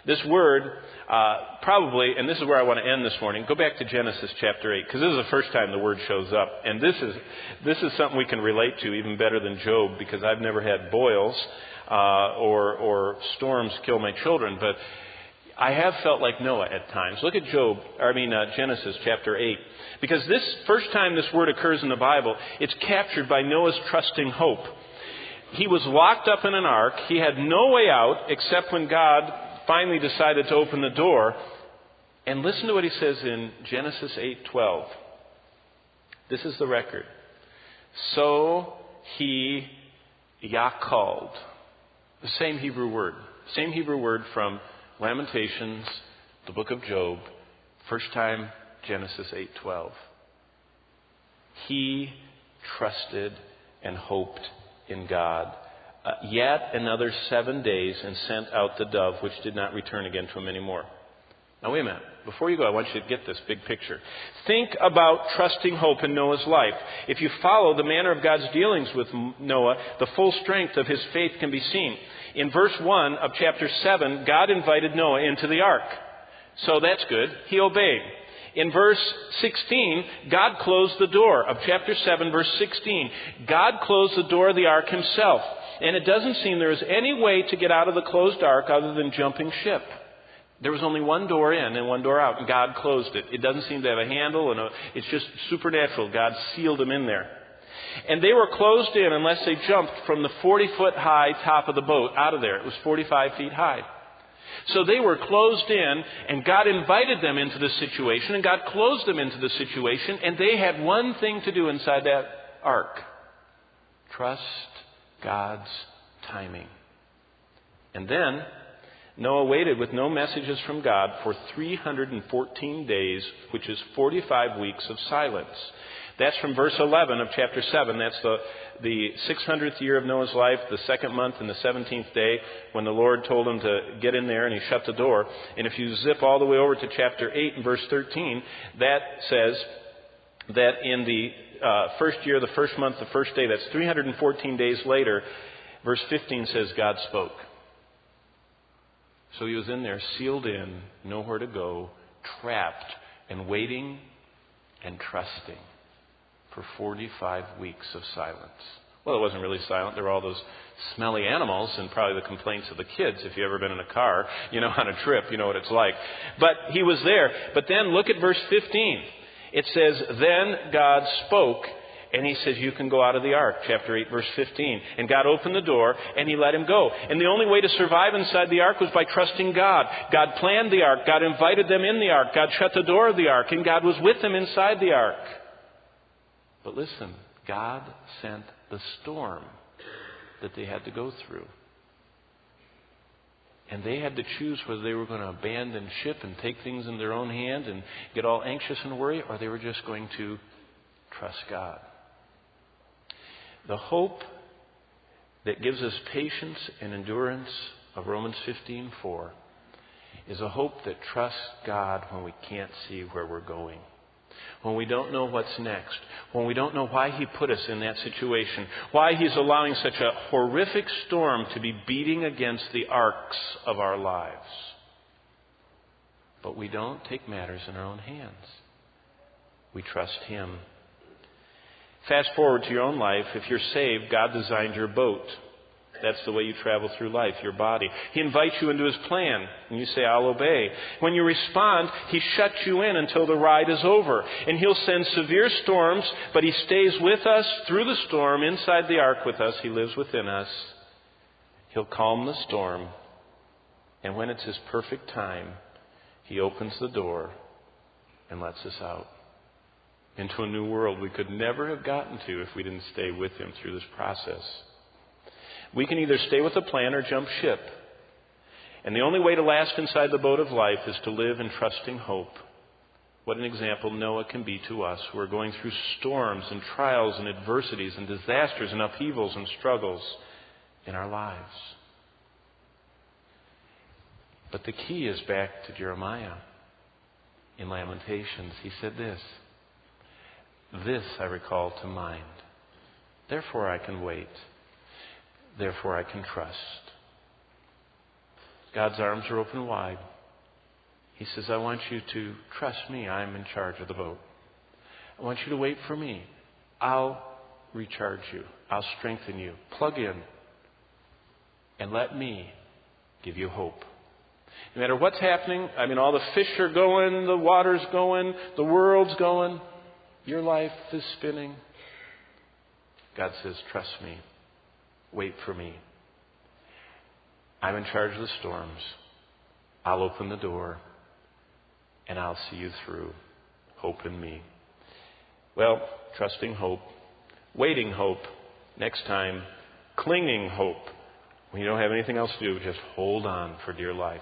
This word, probably, and this is where I want to end this morning, go back to Genesis chapter 8, because this is the first time the word shows up. And this is something we can relate to even better than Job, because I've never had boils or storms kill my children, but I have felt like Noah at times. Look at Genesis chapter 8. Because this first time this word occurs in the Bible, it's captured by Noah's trusting hope. He was locked up in an ark. He had no way out except when God finally decided to open the door. And listen to what he says in Genesis 8:12. This is the record. So he yakalled. The same Hebrew word. Same Hebrew word from Lamentations, the book of Job, first time Genesis 8:12. He trusted and hoped in God. Yet another 7 days, and sent out the dove, which did not return again to him anymore. Now wait a minute. Before you go, I want you to get this big picture. Think about trusting hope in Noah's life. If you follow the manner of God's dealings with Noah, the full strength of his faith can be seen. In verse 1 of chapter 7, God invited Noah into the ark. So that's good. He obeyed. In verse 16, God closed the door of chapter 7, verse 16. God closed the door of the ark himself. And it doesn't seem there is any way to get out of the closed ark other than jumping ship. There was only one door in and one door out, and God closed it. It doesn't seem to have a handle, and it's just supernatural. God sealed them in there. And they were closed in unless they jumped from the 40-foot high top of the boat out of there. It was 45 feet high. So they were closed in, and God invited them into the situation, and God closed them into the situation, and they had one thing to do inside that ark. Trust God's timing. And then Noah waited with no messages from God for 314 days, which is 45 weeks of silence. That's from verse 11 of chapter 7. That's the 600th year of Noah's life, the second month and the 17th day, when the Lord told him to get in there and he shut the door. And if you zip all the way over to chapter 8 and verse 13, that says that in the first year, the first month, the first day, that's 314 days later, verse 15 says God spoke. So he was in there, sealed in, nowhere to go, trapped, and waiting and trusting for 45 weeks of silence. Well, it wasn't really silent. There were all those smelly animals and probably the complaints of the kids. If you've ever been in a car, on a trip, you know what it's like. But he was there. But then look at verse 15. It says, then God spoke, and he says, you can go out of the ark, chapter 8, verse 15. And God opened the door, and he let him go. And the only way to survive inside the ark was by trusting God. God planned the ark. God invited them in the ark. God shut the door of the ark, and God was with them inside the ark. But listen, God sent the storm that they had to go through. And they had to choose whether they were going to abandon ship and take things in their own hand and get all anxious and worry, or they were just going to trust God. The hope that gives us patience and endurance of Romans 15:4 is a hope that trusts God when we can't see where we're going. When we don't know what's next, when we don't know why He put us in that situation, why He's allowing such a horrific storm to be beating against the arcs of our lives. But we don't take matters in our own hands. We trust Him. Fast forward to your own life. If you're saved, God designed your boat. That's the way you travel through life, your body. He invites you into His plan, and you say, I'll obey. When you respond, He shuts you in until the ride is over. And He'll send severe storms, but He stays with us through the storm, inside the ark with us. He lives within us. He'll calm the storm. And when it's His perfect time, He opens the door and lets us out into a new world we could never have gotten to if we didn't stay with Him through this process. We can either stay with the plan or jump ship. And the only way to last inside the boat of life is to live in trusting hope. What an example Noah can be to us who are going through storms and trials and adversities and disasters and upheavals and struggles in our lives. But the key is back to Jeremiah. In Lamentations, he said this. This I recall to mind. Therefore I can wait. Therefore I can trust. God's arms are open wide. He says, I want you to trust me. I'm in charge of the boat. I want you to wait for me. I'll recharge you. I'll strengthen you. Plug in. And let me give you hope. No matter what's happening, all the fish are going, the water's going, the world's going, your life is spinning. God says, trust me. Wait for me. I'm in charge of the storms. I'll open the door, and I'll see you through. Hope in me. Well, trusting hope, waiting hope, next time, clinging hope. When you don't have anything else to do, just hold on for dear life.